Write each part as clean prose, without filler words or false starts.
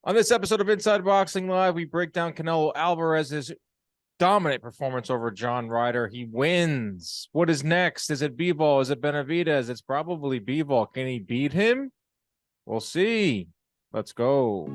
On this episode of Inside Boxing Live, we break down Canelo Alvarez's dominant performance over John Ryder. He wins. What is next? Is it Bivol? Is it Benavidez? It's probably Bivol. Can he beat him? We'll see. Let's go.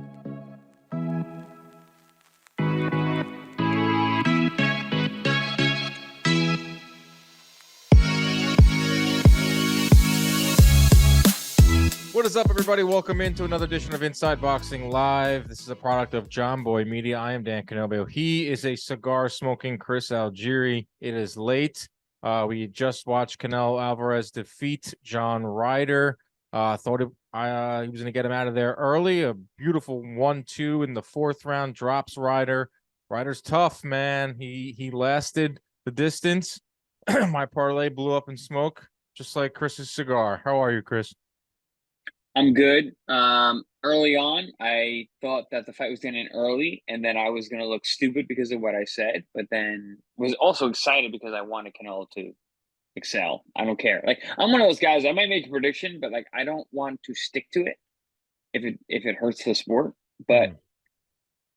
What is up, everybody? Welcome into another edition of Inside Boxing Live. This is a product of John Boy Media. I am Dan Canelo. He is a cigar-smoking Chris Algieri. It is late. We just watched Canelo Alvarez defeat John Ryder. Thought he was going to get him out of there early. A beautiful 1-2 in the fourth round. Drops Ryder. Ryder's tough, man. He lasted the distance. My parlay blew up in smoke, just like Chris's cigar. How are you, Chris? I'm good. Early on, I thought that the fight was going to end early, and then I was going to look stupid because of what I said, but then was also excited because I wanted Canelo to excel. I don't care. Like, I'm one of those guys, I might make a prediction, but like I don't want to stick to it if it hurts the sport. But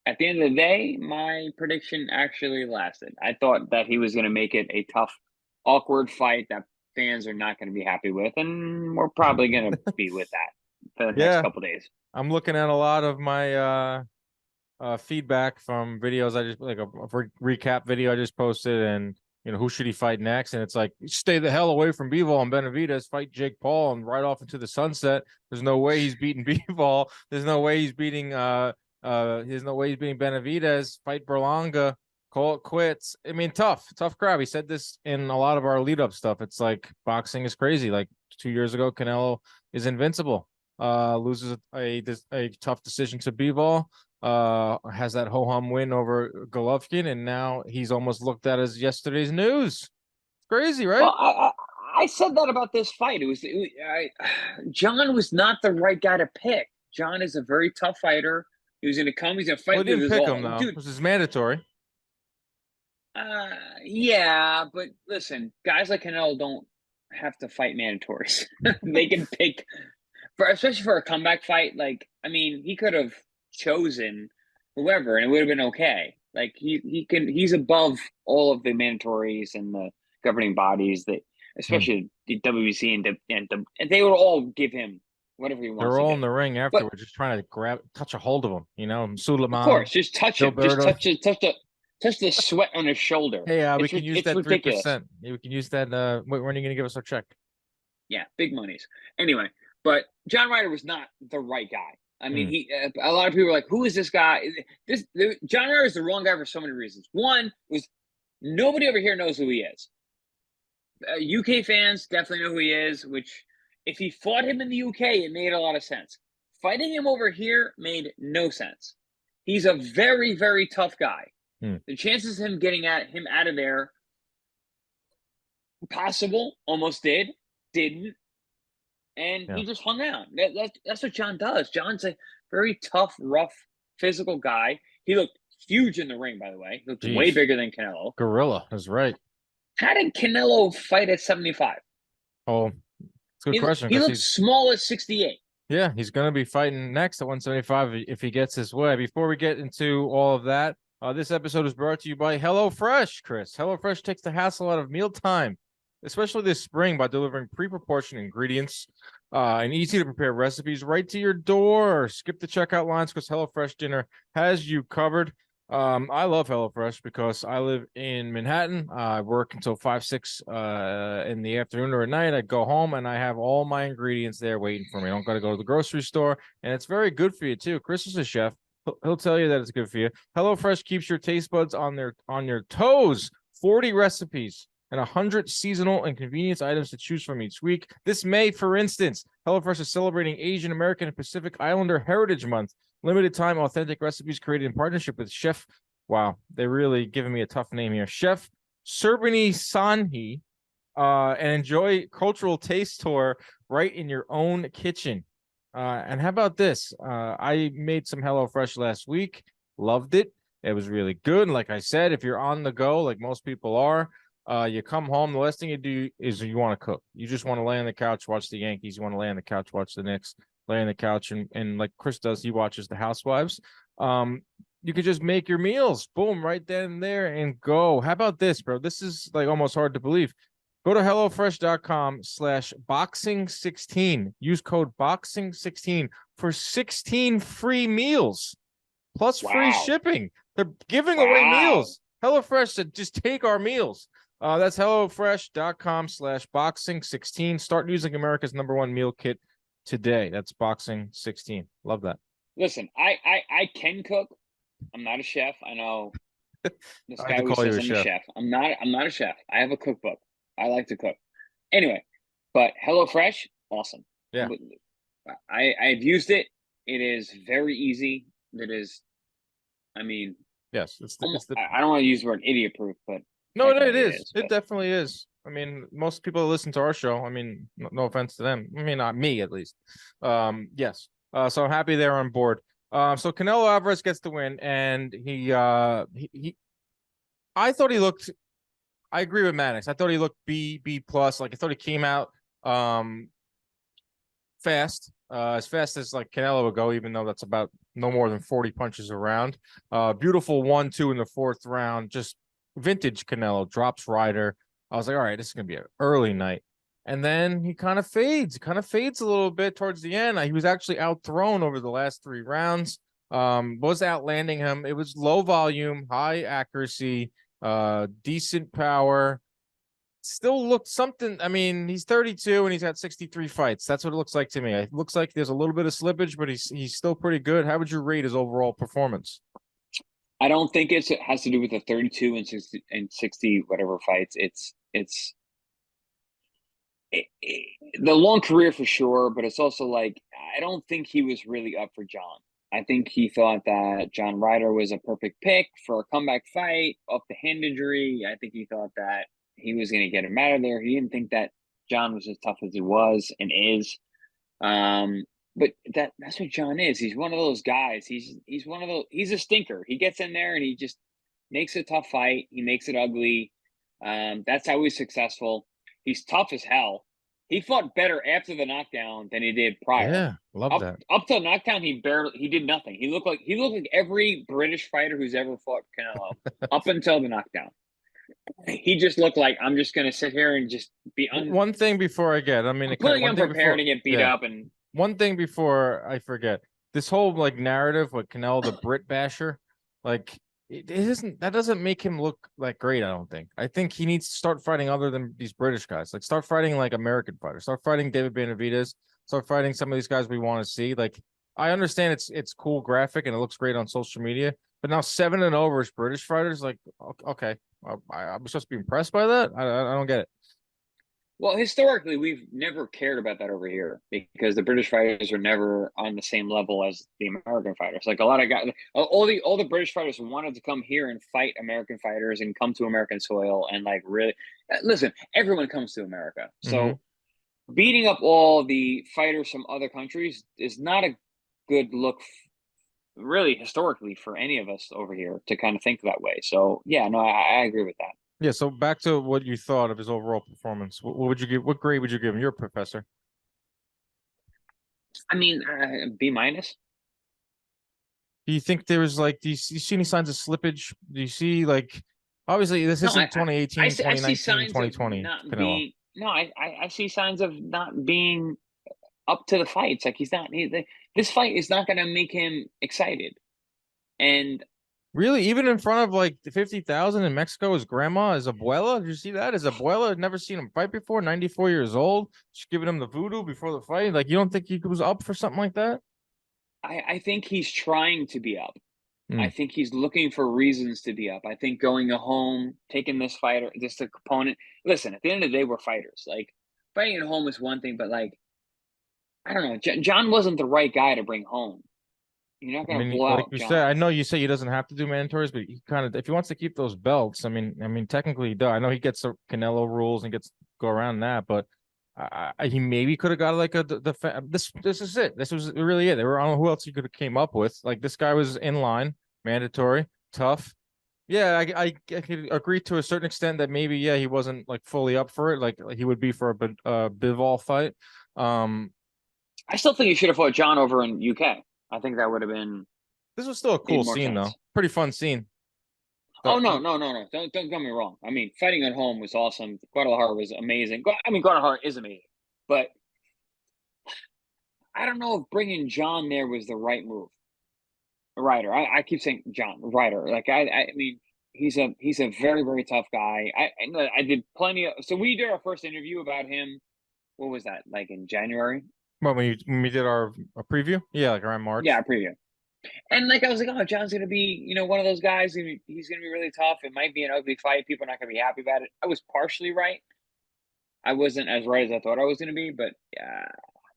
at the end of the day, my prediction actually lasted. I thought that he was going to make it a tough, awkward fight that fans are not going to be happy with, and we're probably going to be with that for the next couple days. I'm looking at a lot of my feedback from videos. I just like a recap video I just posted, and who should he fight next? And it's like, stay the hell away from Bivol and Benavidez, fight Jake Paul and right off into the sunset. There's no way he's beating Bivol. There's no way he's beating Benavidez. Fight Berlanga. Call it quits. I mean, tough crowd. We said this in a lot of our lead up stuff. It's like boxing is crazy. Like 2 years ago, Canelo is invincible. Loses a tough decision to Bivol. Has that ho-hum win over Golovkin, and now he's almost looked at as yesterday's news. It's crazy, right? Well, I said that about this fight. John was not the right guy to pick. John is a very tough fighter. He was going to come. He's going to fight. Well, he didn't pick him though. Dude, this is mandatory. Yeah, but listen, guys like Canelo don't have to fight mandatories. They can pick, especially for a comeback fight. Like, I mean, he could have chosen whoever, and it would have been okay. Like, he's above all of the mandatories and the governing bodies that, especially the WBC and they would all give him whatever he wants. They're all in the ring afterwards, just trying to touch a hold of him. Suleiman. Of course, just touch him. Touch the sweat on his shoulder. Hey, we can use that 3%. Yeah, we can use that. When are you going to give us our check? Yeah, big monies. Anyway, but John Ryder was not the right guy. I mean, a lot of people were like, "Who is this guy?" John Ryder is the wrong guy for so many reasons. One was nobody over here knows who he is. UK fans definitely know who he is. Which, if he fought him in the UK, it made a lot of sense. Fighting him over here made no sense. He's a very, very tough guy. The chances of him getting him out of there, possible, almost didn't, and he just hung out. That's what John does. John's a very tough, rough, physical guy. He looked huge in the ring, by the way. He looked way bigger than Canelo. Gorilla, that's right. How did Canelo fight at 75? Oh, it's a good question. He looked small at 68. Yeah, he's going to be fighting next at 175 if he gets his way. Before we get into all of that, this episode is brought to you by HelloFresh, Chris. HelloFresh takes the hassle out of mealtime, especially this spring, by delivering pre-proportioned ingredients and easy-to-prepare recipes right to your door. Skip the checkout lines because HelloFresh dinner has you covered. I love HelloFresh because I live in Manhattan. I work until 5, 6 in the afternoon or at night. I go home and I have all my ingredients there waiting for me. I don't got to go to the grocery store, and it's very good for you too. Chris is a chef. He'll tell you that it's good for you. HelloFresh keeps your taste buds on your toes. 40 recipes and 100 seasonal and convenience items to choose from each week. This May, for instance, HelloFresh is celebrating Asian American and Pacific Islander Heritage Month. Limited time, authentic recipes created in partnership with Chef. Wow, they're really giving me a tough name here. Chef Surbani Sanhi, and enjoy cultural taste tour right in your own kitchen. And how about this? I made some HelloFresh last week. Loved it. It was really good. Like I said, if you're on the go, like most people are, you come home, the last thing you do is you want to cook. You just want to lay on the couch, watch the Yankees. You want to lay on the couch, watch the Knicks. lay on the couch and like Chris does, he watches the Housewives. You could just make your meals, boom, right then and there, and go. How about this, bro? This is like almost hard to believe. Go to HelloFresh.com/boxing16. Use code boxing16 for 16 free meals plus free Wow. shipping. They're giving away Wow. meals. HelloFresh said, just take our meals. That's HelloFresh.com/boxing16. Start using America's #1 meal kit today. That's boxing16. Love that. Listen, I can cook. I'm not a chef. I know this I had guy to always call you says a I'm a chef. chef. I'm not a chef. I have a cookbook. I like to cook. Anyway, but HelloFresh, awesome. Yeah. I've used it. It is very easy. It is, I mean, Yes. It's the I don't want to use the word idiot proof, but No, it technically it is. is. It But definitely is. I mean, most people that listen to our show, I mean, no offense to them. I mean, not me at least. Yes. So I'm happy they're on board. So Canelo Alvarez gets the win, and he I thought he looked. I agree with Maddox. I thought he looked B plus. Like I thought he came out fast, as fast as like Canelo would go, even though that's about no more than 40 punches around. Beautiful 1-2 in the fourth round, just vintage Canelo, drops Ryder. I was like, all right, this is gonna be an early night. And then he kind of fades, a little bit towards the end. He was actually outthrown over the last 3 rounds. Was outlanding him. It was low volume, high accuracy, decent power, still looked something. I mean, he's 32 and he's had 63 fights. That's what it looks like to me. It looks like there's a little bit of slippage, but he's still pretty good. How would you rate his overall performance? I don't think it has to do with the 32 and 60 whatever fights. The long career for sure, but it's also like I don't think he was really up for John. I think he thought that John Ryder was a perfect pick for a comeback fight off the hand injury. I think he thought that he was going to get him out of there. He didn't think that John was as tough as he was and is. Um, but that's what John is. He's one of those guys. He's one of those. He's a stinker. He gets in there and he just makes a tough fight. He makes it ugly. That's how he's successful. He's tough as hell. He fought better after the knockdown than he did prior. Yeah, love that. Up to the knockdown, he did nothing. He looked like every British fighter who's ever fought Canelo up until the knockdown. He just looked like I'm just gonna sit here and just be One thing before I get, I mean, completely one thing unprepared before, and get beat yeah, up and one thing before I forget. This whole like narrative with Canelo the Brit basher, like it isn't that doesn't make him look like great. I don't think. I think he needs to start fighting other than these British guys. Like start fighting like American fighters. Start fighting David Benavidez. Start fighting some of these guys we want to see. Like I understand it's cool graphic and it looks great on social media, but now 7-0 versus British fighters. Like okay, I'm supposed to be impressed by that. I don't get it. well, historically, we've never cared about that over here because the British fighters are never on the same level as the American fighters. Like a lot of guys, all the British fighters wanted to come here and fight American fighters and come to American soil and like really listen. Everyone comes to America, Mm-hmm. so beating up all the fighters from other countries is not a good look, really historically, for any of us over here to kind of think that way. So yeah, no, I agree with that. Yeah, so back to what you thought of his overall performance. What would you give? What grade would you give him? You're a professor. I mean, B minus. Do you think there was like, you see any signs of slippage? Do you see like, obviously this No, isn't I 2018, see, I see 2019, signs of 2020 not Canelo. being. No, I see signs of not being up to the fights. Like he's not. This fight is not going to make him excited. And Really? Even in front of like the 50,000 in Mexico, his grandma, his abuela? Did you see that? His abuela had never seen him fight before, 94 years old. She's giving him the voodoo before the fight. Like, you don't think he was up for something like that? I think he's trying to be up. I Hmm. think he's looking for reasons to be up. I think going home, taking this fighter, this opponent. Listen, at the end of the day, we're fighters. Like fighting at home is one thing, but like I don't know. John wasn't the right guy to bring home. You're not I going to mean, blow like out you said, I John. know you say he doesn't have to do mandatories, but he kind of, if he wants to keep those belts, I mean, technically he does. I know he gets the Canelo rules and gets go around that, but he maybe could have got like this is it. This was really it. There were I don't know who else he could have came up with. Like this guy was in line, mandatory, tough. Yeah, I could agree to a certain extent that maybe yeah he wasn't like fully up for it, like he would be for a Bivol fight. Um, I still think he should have fought John over in UK. I think that would have been This was still a made cool more scene, though. sense. Pretty fun scene. Oh no, no, no, no! Don't get me wrong. I mean, fighting at home was awesome. Guadalajara was amazing. I mean, Guadalajara is amazing, but I don't know if bringing John there was the right move. Ryder. I keep saying John Ryder. Like I mean, he's a very very tough guy. I did plenty of. So we did our first interview about him. What was that like in January? Well, when we did our preview, yeah, like around Yeah, March. preview. And like I was like, oh, John's gonna be, one of those guys. He's gonna be really tough. It might be an ugly fight. People are not gonna be happy about it. I was partially right. I wasn't as right as I thought I was gonna be, but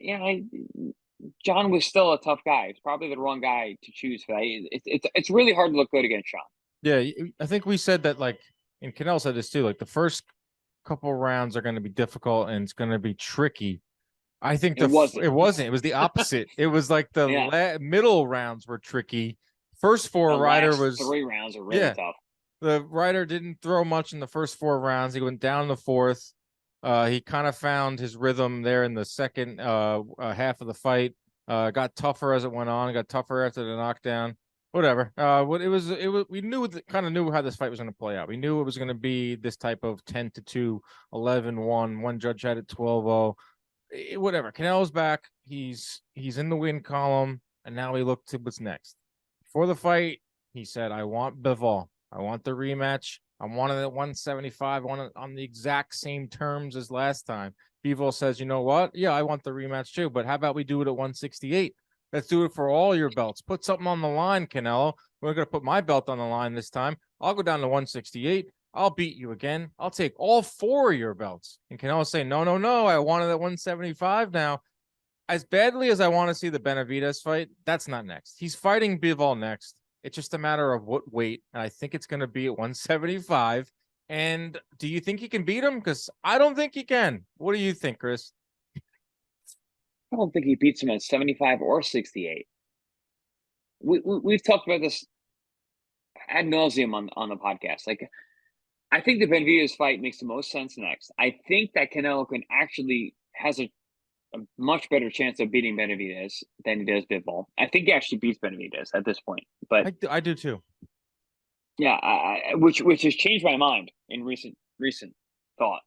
yeah, John was still a tough guy. It's probably the wrong guy to choose for that. It's really hard to look good against Sean. Yeah, I think we said that, like, and Canelo said this too. Like the first couple rounds are going to be difficult and it's going to be tricky. I think It wasn't. it wasn't. It was the opposite. It was like the Yeah, middle rounds were tricky. First four, the Ryder last was 3 rounds are really yeah. tough. The Ryder didn't throw much in the first 4 rounds. He went down the fourth. He kind of found his rhythm there in the second half of the fight. Got tougher as it went on. Got tougher after the knockdown. Whatever. What it was. We kind of knew how this fight was going to play out. We knew it was going to be this type of 10-2, 11-1. One judge had it 12-0. Whatever. Canelo's back. He's in the win column, and now we look to what's next. Before the fight, he said, "I want Bivol. I want the rematch. I wanted it at 175. I want it on the exact same terms as last time." Bivol says, "You know what? Yeah, I want the rematch too, but how about we do it at 168? Let's do it for all your belts. Put something on the line, Canelo. We're going to put my belt on the line this time. I'll go down to 168. I'll beat you again. I'll take all 4 of your belts." And Canelo say, "No, no, no. I want it at 175 now." As badly as I want to see the Benavidez fight, that's not next. He's fighting Bivol next. It's just a matter of what weight, and I think it's going to be at 175. And do you think he can beat him? Because I don't think he can. What do you think, Chris? I don't think he beats him at 75 or 68. We've talked about this ad nauseum on the podcast. Like, I think the Benavidez fight makes the most sense next. I think that Canelo has a much better chance of beating Benavidez than he does Bivol. I think he actually beats Benavidez at this point. But I do too. yeah, which has changed my mind in recent thought.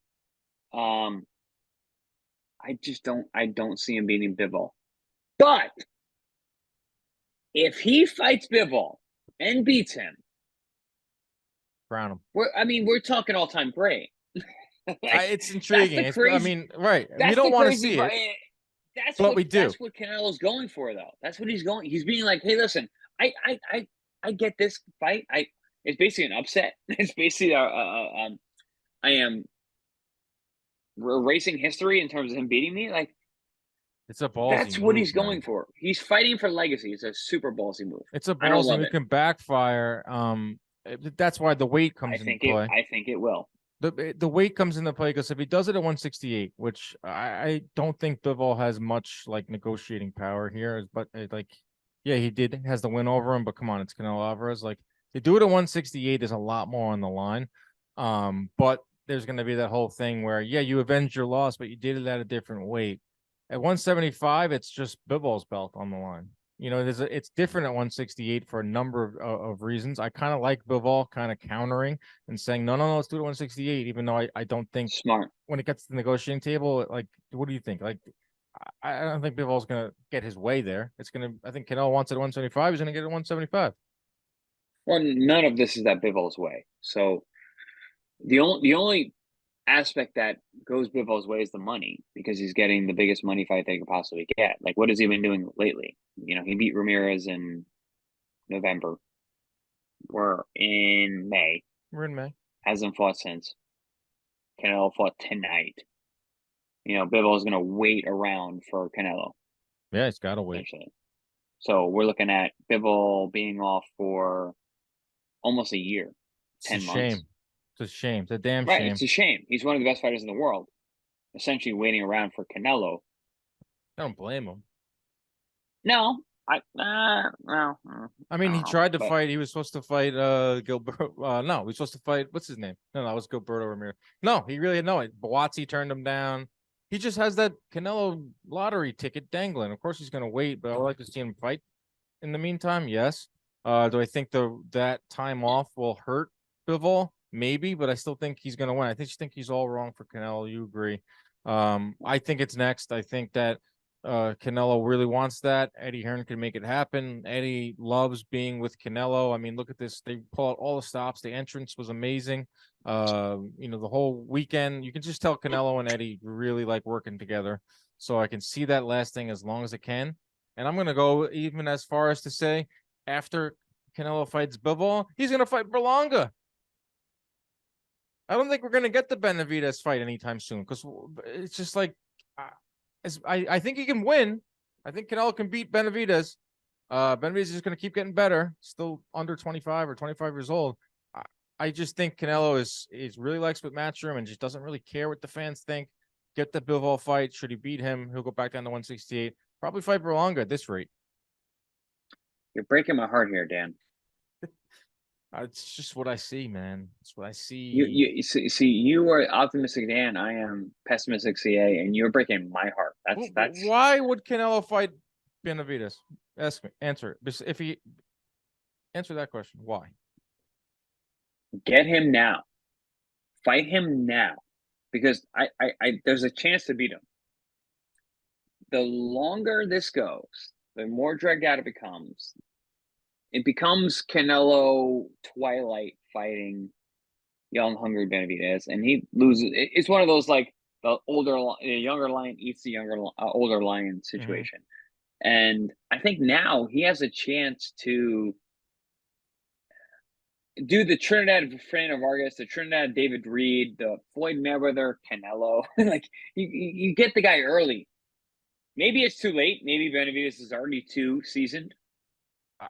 I don't see him beating Bivol. But if he fights Bivol and beats him, Crown him. we're talking all time great. Like, it's intriguing. I mean, right. We don't want to see it. But we do. That's what Canelo's going for, though. That's what he's going. He's being like, "Hey, listen, I get this fight. It's basically an upset. It's basically I am erasing history in terms of him beating me. Like, it's a ballsy that's what move, he's man. going for. He's fighting for legacy. It's a super ballsy move. It's a ballsy move. It can backfire. That's why the weight comes into play. I think it will. The weight comes into play because if he does it at 168, which I don't think Bivol has much like negotiating power here, but like, yeah, has the win over him, but come on, it's Canelo Alvarez. Like, they do it at 168, there's a lot more on the line. But there's going to be that whole thing where, yeah, you avenged your loss, but you did it at a different weight. At 175, it's just Bivol's belt on the line. It's different at 168 for a number of reasons. I kind of like Bivol kind of countering and saying, no, let's do it at 168, even though I don't think Smart. when it gets to the negotiating table, like, what do you think? Like, I don't think Bivol's going to get his way there. I think Canelo wants it at 175. He's going to get it at 175. Well, none of this is that Bivol's way. So the only aspect that goes Bivol's way is the money, because he's getting the biggest money fight they could possibly get. Like, what has he been doing lately? He beat Ramirez in November. We're in May. We're in May. Hasn't fought since. Canelo fought tonight. Bivol's going to wait around for Canelo. Yeah, he's got to wait. So we're looking at Bivol being off for almost a year. It's 10 months. Shame. It's a shame. It's a damn right, shame. It's a shame. He's one of the best fighters in the world. Essentially waiting around for Canelo. I don't blame him. No. I mean, he tried to fight. He was supposed to fight Gilbert. No, he was supposed to fight. What's his name? No, that was Gilberto Ramirez. No, he really had no. Buatsi turned him down. he just has that Canelo lottery ticket dangling. Of course, he's going to wait, but I would like to see him fight in the meantime. Yes. Do I think that time off will hurt Bivol? Maybe, but I still think he's going to win. I just think he's all wrong for Canelo. You agree? I think it's next. I think that Canelo really wants that. Eddie Hearn can make it happen. Eddie loves being with Canelo. I mean, look at this. They pull out all the stops. The entrance was amazing. The whole weekend, you can just tell Canelo and Eddie really like working together. So I can see that lasting as long as it can. And I'm going to go even as far as to say after Canelo fights Bivol, he's going to fight Berlanga. I don't think we're going to get the Benavidez fight anytime soon because it's just like, I think he can win. I think Canelo can beat Benavidez. Benavidez is just going to keep getting better. Still under 25 or 25 years old. I just think Canelo is really likes with Matchroom and just doesn't really care what the fans think. Get the Bivol fight. Should he beat him, he'll go back down to 168. Probably fight Berlanga at this rate. You're breaking my heart here, Dan. It's just what I see, man. It's what I see. You see, you are optimistic, Dan. I am pessimistic, CA, and you're breaking my heart. That's why would Canelo fight Benavidez? Ask me. Answer it. If he answer that question, why? Get him now. Fight him now, because I there's a chance to beat him. The longer this goes, the more dragged out it becomes. It becomes Canelo Twilight fighting young, hungry Benavidez, and he loses. It's one of those like the younger lion eats the older lion situation. Mm-hmm. And I think now he has a chance to do the Trinidad Fran Vargas, the Trinidad David Reed, the Floyd Mayweather Canelo. Like you get the guy early. Maybe it's too late. Maybe Benavidez is already too seasoned.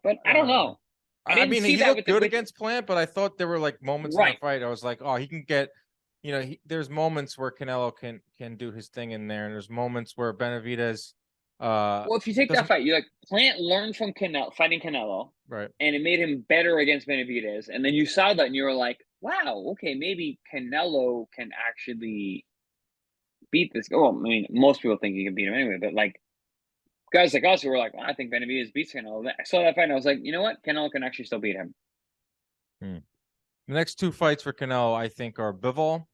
But I don't know. I mean, he looked good against Plant, but I thought there were like moments in the fight. I was like, oh, he can get, there's moments where Canelo can do his thing in there, and there's moments where Benavidez. Well, if you take that fight, you like Plant learned from Canelo fighting Canelo, right? And it made him better against Benavidez. And then you saw that, and you were like, wow, okay, maybe Canelo can actually beat this. Well, I mean, most people think he can beat him anyway, but like. Guys like us who were like, well, I think Benavidez beats Canelo. I saw that fight and I was like, you know what? Canelo can actually still beat him. The next two fights for Canelo, I think, are Bivol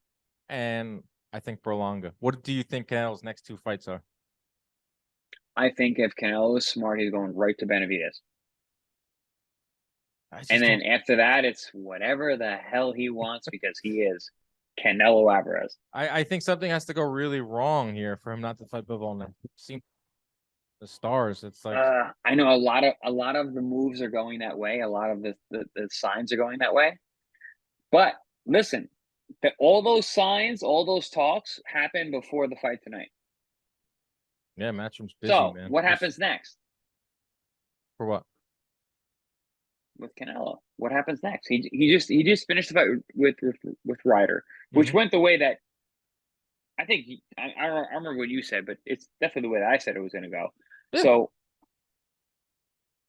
and I think Berlanga. What do you think Canelo's next two fights are? I think if Canelo is smart, he's going right to Benavidez. And then after that, it's whatever the hell he wants because he is Canelo Alvarez. I think something has to go really wrong here for him not to fight Bivol now. The stars. It's like I know a lot of the moves are going that way. A lot of the signs are going that way. But listen, all those signs, all those talks happen before the fight tonight. Yeah, Matchroom's busy, so, man. What happens next? For what? With Canelo. What happens next? He just finished the fight with Ryder, which went the way that I think I remember what you said, but it's definitely the way that I said it was going to go. Yeah. So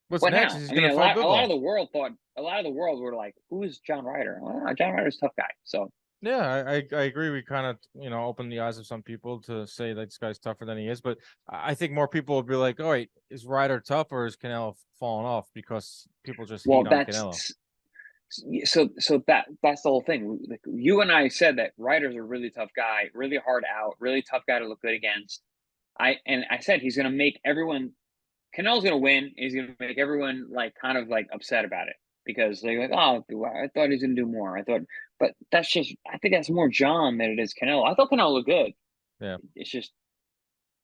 what's next? Now? I mean, a lot of the world were like, "Who is John Ryder?" Well, John Ryder's a tough guy. So yeah, I agree. We kind of opened the eyes of some people to say that this guy's tougher than he is, but I think more people would be like, "Oh wait, is Ryder tough or is Canelo falling off?" Because people just hate on Canelo. So that's the whole thing. Like, you and I said that Ryder's a really tough guy, really hard out, really tough guy to look good against. I said he's going to make everyone. Canelo's going to win. He's going to make everyone like kind of like upset about it because they're like, oh, I thought he was going to do more. But that's just. I think that's more John than it is Canelo. I thought Canelo looked good. Yeah, it's just.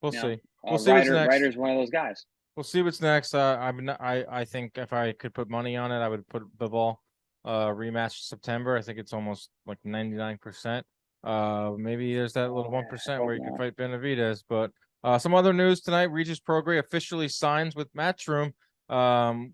We'll see. We'll see what's next. Ryder's one of those guys. We'll see what's next. I think if I could put money on it, I would put Bivol rematch September. I think it's almost like 99%. Maybe there's that little 1% where you can fight Benavidez, but. Some other news tonight, Regis Prograis officially signs with Matchroom.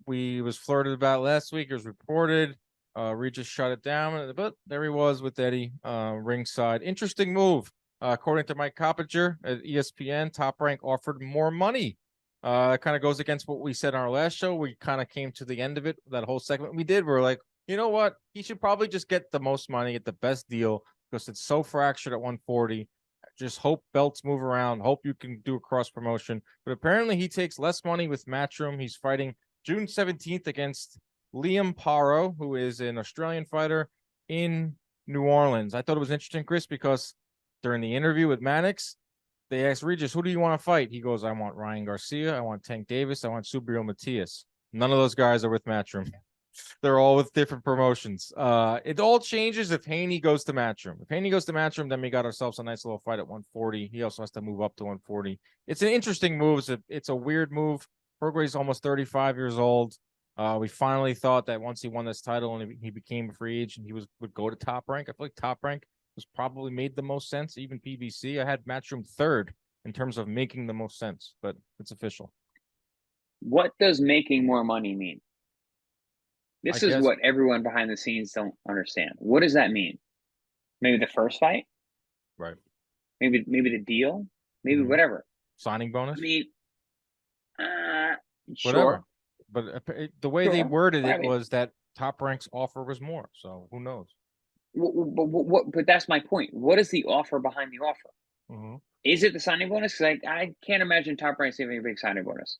We was flirted about last week. It was reported. Regis shut it down, but there he was with Eddie ringside. Interesting move. According to Mike Coppinger at ESPN, Top Rank offered more money. It kind of goes against what we said on our last show. We kind of came to the end of it, that whole segment we did. We're like, you know what? He should probably just get the most money, get the best deal because it's so fractured at 140. just hope belts move around. Hope you can do a cross promotion. But apparently, he takes less money with Matchroom. He's fighting June 17th against Liam Paro, who is an Australian fighter in New Orleans. I thought it was interesting, Chris, because during the interview with Mannix, they asked Regis, who do you want to fight? He goes, I want Ryan Garcia, I want Tank Davis, I want Subriel Matias. None of those guys are with Matchroom. They're all with different promotions. It all changes if Haney goes to Matchroom. If Haney goes to Matchroom, then we got ourselves a nice little fight at 140. He also has to move up to 140. It's an interesting move. It's a weird move. Prograis is almost 35 years old. We finally thought that once he won this title and he became a free agent, he would go to Top Rank. I feel like Top Rank was probably made the most sense. Even PBC, I had Matchroom third in terms of making the most sense, but it's official. What does making more money mean? This is guess what everyone behind the scenes don't understand. What does that mean? Maybe the first fight? right. Maybe the deal? Maybe whatever. Signing bonus. I mean, Whatever. sure, But the way they sure. worded I it mean, was that Top Rank's offer was more. So who knows? but that's my point. What is the offer behind the offer? Mm-hmm. Is it the signing bonus? Because I can't imagine Top Rank having a big signing bonus.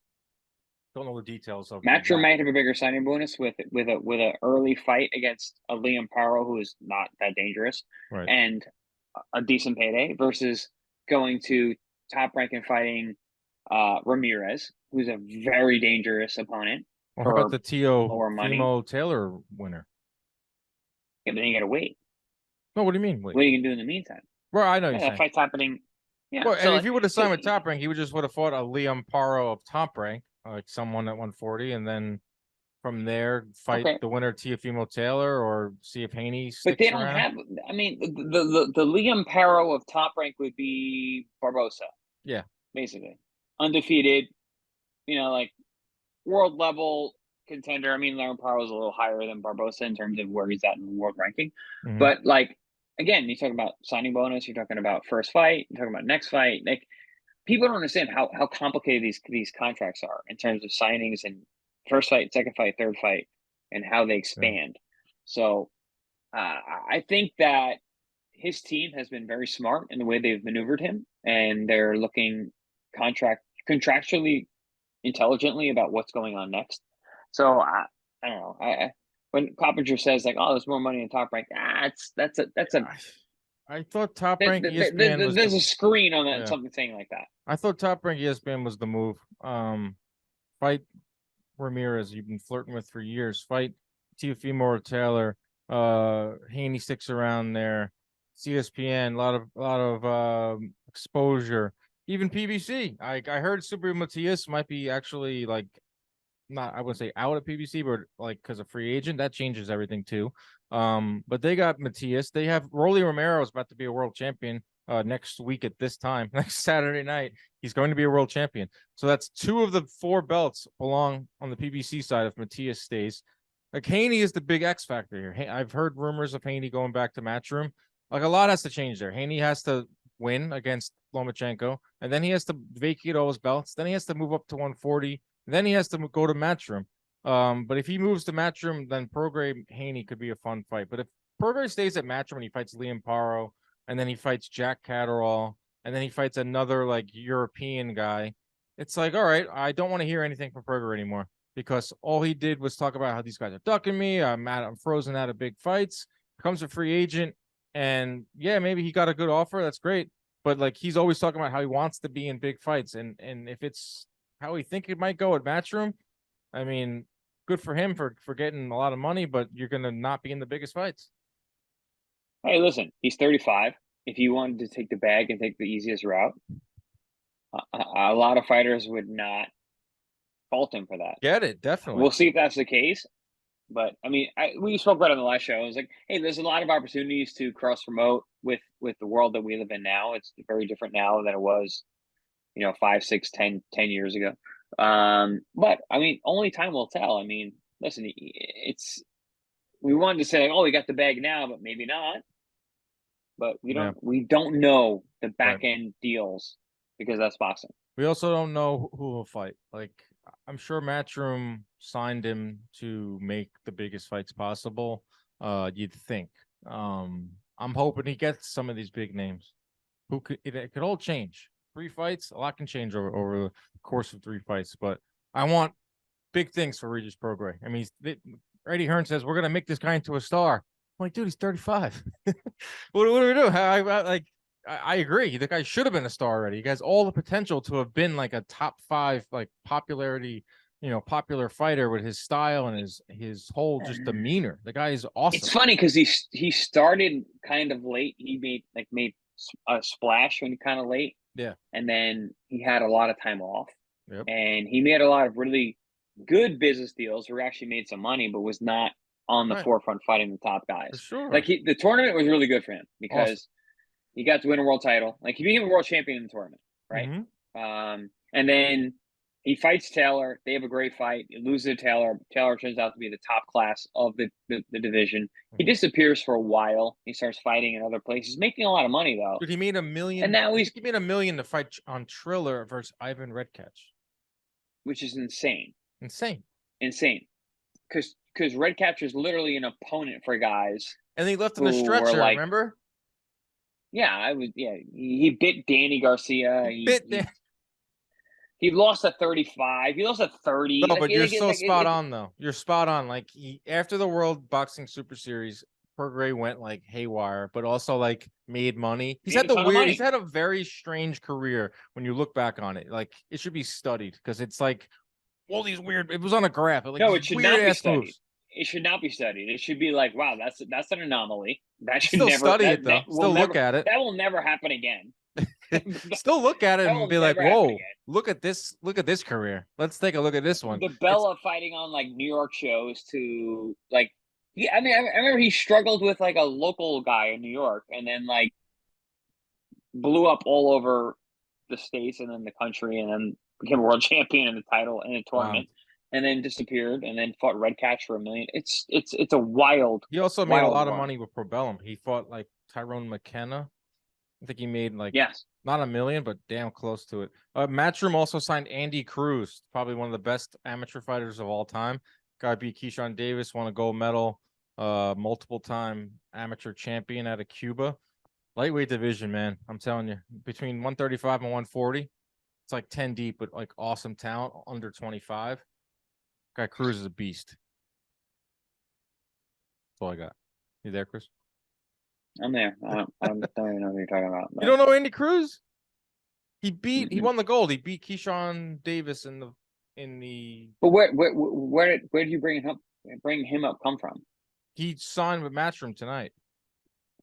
Don't know the details of Matchroom that. might have a bigger signing bonus with a early fight against a Liam Paro who is not that dangerous, Right. and a decent payday versus going to Top Rank and fighting Ramirez, who's a very dangerous opponent Or how about for the Tio lower money. Fimo Taylor winner? Yeah, but then you got to wait. No, what do you mean? Wait. What are you gonna do in the meantime? Well, I know you're Yeah, that saying. fight's happening. Yeah, Well, so if like, he would have so signed with Top Rank, he would just would have fought a Liam Paro of Top Rank, like someone at 140, and then from there fight okay, the winner of Teofimo Taylor or see if Haney but they sticks don't around. have. I mean, the Liam Paro of Top Rank would be Barbosa, Yeah. basically undefeated. Like world level contender. I mean, Liam Paro is a little higher than Barbosa in terms of where he's at in the world ranking, Mm-hmm. but like again, you're talking about signing bonus. You're talking about first fight. You're talking about next fight. Like people don't understand how complicated these contracts are in terms of signings and first fight, second fight, third fight, and how they Yeah. expand. So I think that his team has been very smart in the way they've maneuvered him, and they're looking contractually intelligently about what's going on next. So I don't know. When Coppinger says like, "Oh, there's more money in Top Rank," that's a I thought Top Rank ESPN was there's a screen on that yeah. something saying like that. I thought Top Rank ESPN was the move. Fight Ramirez, you've been flirting with for years. Fight Teofimo or Taylor. Haney sticks around there. CSPN, a lot of exposure. Even PBC. I heard Super Matias might be actually like not I wouldn't say out at PBC, but like because of free agent, that changes everything too. But they got Matias. They have Rolly Romero is about to be a world champion next week at this time, next Saturday night. He's going to be a world champion. So that's two of the four belts belong on the PBC side if Matias stays. Like Haney is the big X factor here. I've heard rumors of Haney going back to Matchroom. Like a lot has to change there. Haney has to win against Lomachenko, and then he has to vacate all his belts. Then he has to move up to 140. And then he has to go to Matchroom. But if he moves to Matchroom, then Prograis Haney could be a fun fight. But if Prograis stays at Matchroom and he fights Liam Paro, and then he fights Jack Catterall, and then he fights another like European guy, it's like, all right, I don't want to hear anything from Prograis anymore because all he did was talk about how these guys are ducking me. I'm frozen out of big fights. Becomes a free agent, and yeah, maybe he got a good offer. That's great. But like he's always talking about how he wants to be in big fights, and if it's how we think it might go at Matchroom, I mean, good for him for getting a lot of money, but you're gonna not be in the biggest fights. Hey, listen, he's 35. If he wanted to take the bag and take the easiest route, a lot of fighters would not fault him for that. Get it, definitely. We'll see if that's the case. But I mean, we spoke about it on the last show. I was like, hey, there's a lot of opportunities to cross promote with the world that we live in now. It's very different now than it was, 5, 6, 10 years ago. But I mean, only time will tell. I mean, listen, we wanted to say like, oh, we got the bag now, but maybe not. But Yeah, we don't know the back right. end deals because that's boxing. We also don't know who will fight. Like, I'm sure Matchroom signed him to make the biggest fights possible. You'd think. I'm hoping he gets some of these big names. it could all change. 3 fights, a lot can change over the course of 3 fights. But I want big things for Regis Prograis. I mean, Eddie Hearn says we're gonna make this guy into a star. I'm like, dude, he's 35. What do we do? I agree. The guy should have been a star already. He has all the potential to have been like a top 5 like popularity, popular fighter with his style and his whole just demeanor. The guy is awesome. It's funny because he started kind of late. He made a splash when kind of late. Yeah. And then he had a lot of time off. Yep. And he made a lot of really good business deals where he actually made some money, but was not on the forefront fighting the top guys. For sure. Like the tournament was really good for him because he got to win a world title. Like he became a world champion in the tournament, right? Mm-hmm. And then he fights Taylor. They have a great fight. He loses to Taylor. Taylor turns out to be the top class of the division. He disappears for a while. He starts fighting in other places, making a lot of money though. Dude, he made $1 million. And now he made $1 million to fight on Triller versus Ivan Redcatch, which is insane. Insane. Because Redcatch is literally an opponent for guys. And he left on the stretcher. Like, remember? Yeah, he bit Danny Garcia. He lost a 35. He lost a 30. No, but you're so spot on, though. You're spot on. Like, after the World Boxing Super Series, Prograis went like haywire, but also like made money. He's had he's had a very strange career when you look back on it. Like, it should be studied because it's like all these weird. It was on a graph. Like, no, it should not be studied. Moves. It should not be studied. It should be like, wow, that's an anomaly. That should still never study it though. Still look at it. That will never happen again. Still look at it and be like, whoa, look at this career. Let's take a look at this one. The Bella fighting on like New York shows to like, yeah, I mean, I remember he struggled with like a local guy in New York and then like blew up all over the States and then the country and then became a world champion in the title in a tournament. Wow. And then disappeared and then fought Redcatch for $1 million. It's a wild. He also made a lot of money with Probellum. He fought like Tyrone McKenna. I think he made like not $1 million, but damn close to it. Matchroom also signed Andy Cruz, probably one of the best amateur fighters of all time. Guy beat Keyshawn Davis, won a gold medal, multiple time amateur champion out of Cuba. Lightweight division, man. I'm telling you, between 135 and 140, it's like 10 deep, but like awesome talent under 25. Guy Cruz is a beast. That's all I got. You there, Chris? I'm there. I don't even know what you're talking about. But... You don't know Andy Cruz? He won the gold. He beat Keyshawn Davis in the. But where did you bring him up come from? He signed with Matchroom tonight.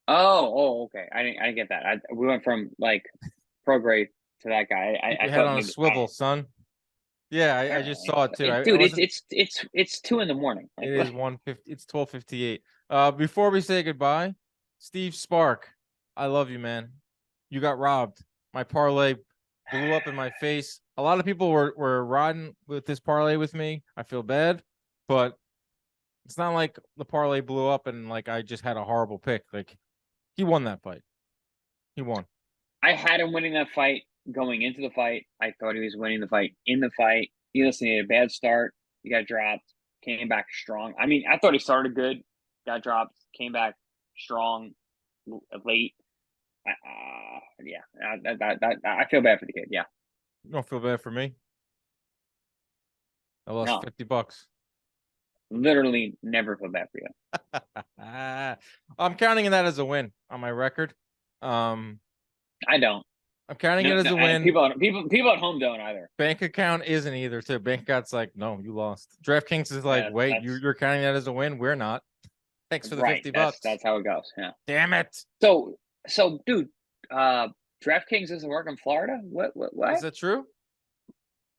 Oh, okay. I didn't get that. We went from like Prograis to that guy. I had on a swivel, son. Yeah, I just saw it too. Dude, it's 2 a.m. Like, it is 1:50. It's 12:58. Before we say goodbye, Steve Spark, I love you, man. You got robbed. My parlay blew up in my face. A lot of people were riding with this parlay with me. I feel bad, but it's not like the parlay blew up and like I just had a horrible pick. Like, he won that fight. He won. I had him winning that fight going into the fight. I thought he was winning the fight in the fight. He had a bad start. He got dropped. Came back strong. I mean, I thought he started good. Got dropped. Came back strong late. I feel bad for the kid. Yeah. You don't feel bad for me? I lost $50. Literally never feel bad for you. I'm counting that as a win on my record. I don't. I'm counting it as a win. People at home don't either. Bank account isn't either too. Bank account's like, no, you lost. DraftKings is like, wait, you're counting that as a win? We're not. Thanks for the $50. That's how it goes. Yeah. Damn it. So dude, DraftKings doesn't work in Florida. What? Is that true?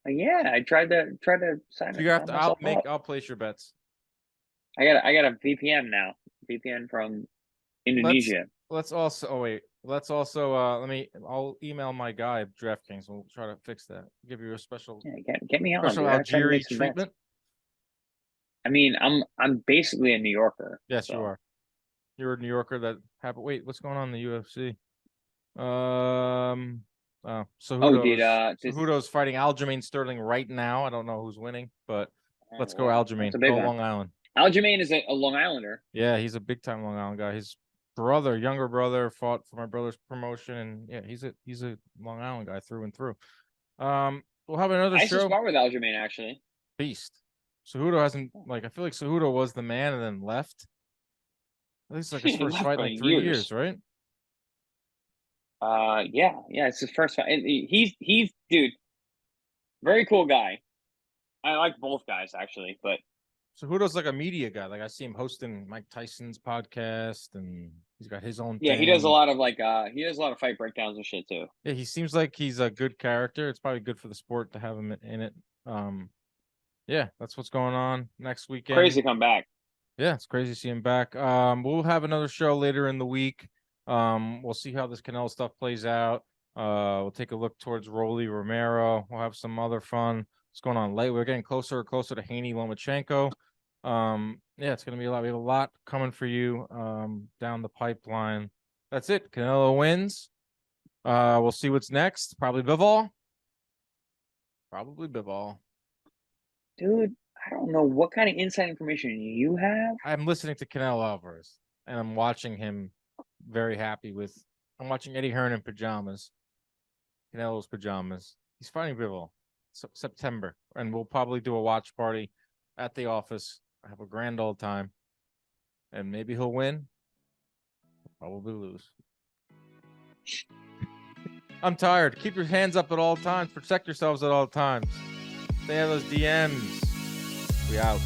Yeah, I tried to sign it. You have to. I'll place your bets. I got a VPN now. VPN from Indonesia. Let's also. Oh wait. Let's also. I'll email my guy at DraftKings. We'll try to fix that. Give you a special. Yeah, get me on. Special Algeria treatment. Bets. I mean, I'm basically a New Yorker. Yes, so. You are. You're a New Yorker that happened. Wait, what's going on in the UFC? Cejudo's fighting Aljamain Sterling right now. I don't know who's winning, but let's go Aljamain. Go Long Island. Aljamain is a Long Islander. Yeah, he's a big time Long Island guy. His younger brother, fought for my brother's promotion, and yeah, he's a Long Island guy through and through. We'll have another I used to show. spar with Aljamain, actually. Beast. Cejudo hasn't I feel like Cejudo was the man and then left. I think it's like his He first left fight in for like 3 years, years. right? Yeah, it's his first fight. He's dude, very cool guy. I like both guys actually, but Cejudo's like a media guy. Like I see him hosting Mike Tyson's podcast, and he's got his own yeah, he does a thing. lot of fight breakdowns and shit too. Yeah, he seems like he's a good character. It's probably good for the sport to have him in it. Yeah, that's what's going on next weekend. Crazy to come back. Yeah, it's crazy to see him back. We'll have another show later in the week. We'll see how this Canelo stuff plays out. We'll take a look towards Rolly Romero. We'll have some other fun. What's going on late? We're getting closer and closer to Haney Lomachenko. Yeah, it's gonna be a lot. We have a lot coming for you down the pipeline. That's it. Canelo wins. We'll see what's next. Probably Bivol. Probably Bivol. Dude, I don't know what kind of inside information you have. I'm listening to Canelo Alvarez, and I'm watching him very happy with. I'm watching Eddie Hearn in pajamas, Canelo's pajamas. He's fighting Bivol, September, and we'll probably do a watch party at the office. Have a grand old time, and maybe he'll win. Probably lose. I'm tired. Keep your hands up at all times. Protect yourselves at all times. Stay out of those DMs. We out.